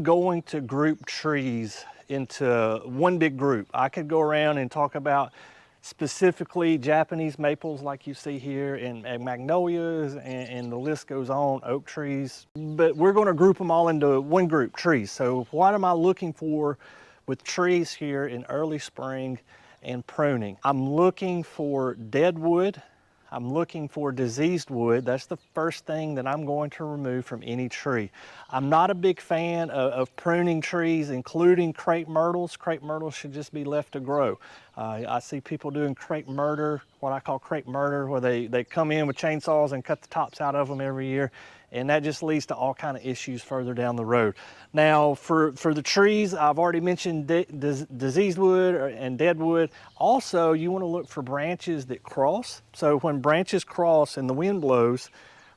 Going to group trees into one big group. I could go around and talk about specifically Japanese maples like you see here, and magnolias, and the list goes on, oak trees. But we're going to group them all into one group, trees. So what am I looking for with trees here in early spring and pruning? I'm looking for dead wood. I'm looking for diseased wood. That's the first thing that I'm going to remove from any tree. I'm not a big fan of pruning trees, including crepe myrtles. Crepe myrtles should just be left to grow. I see people doing crepe murder, what I call crepe murder, where they come in with chainsaws and cut the tops out of them every year. And that just leads to all kind of issues further down the road. Now, for the trees, I've already mentioned diseased wood and dead wood. Also, you want to look for branches that cross. So when branches cross and the wind blows,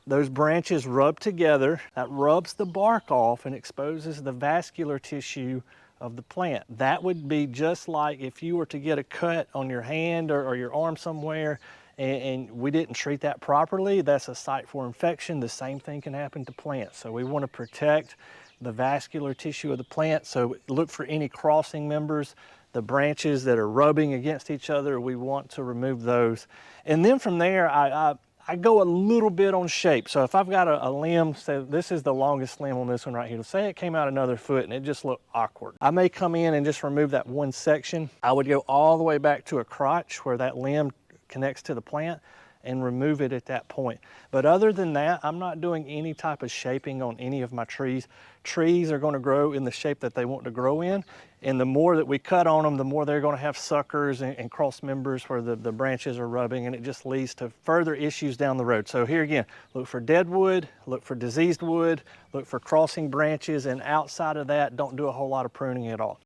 those branches rub together. That rubs the bark off and exposes the vascular tissue of the plant. That would be just like if you were to get a cut on your hand or your arm somewhere, and we didn't treat that properly. That's a site for infection. The same thing can happen to plants. So we want to protect the vascular tissue of the plant. So look for any crossing members, the branches that are rubbing against each other. We want to remove those. And then from there, I go a little bit on shape. So if I've got a limb, say this is the longest limb on this one right here. Say it came out another foot and it just looked awkward. I may come in and just remove that one section. I would go all the way back to a crotch where that limb connects to the plant and remove it at that point. But other than that, I'm not doing any type of shaping on any of my trees. Trees are going to grow in the shape that they want to grow in, and the more that we cut on them, the more they're going to have suckers and cross members where the branches are rubbing, and it just leads to further issues down the road. So here again, look for dead wood, look for diseased wood, look for crossing branches, and outside of that, don't do a whole lot of pruning at all.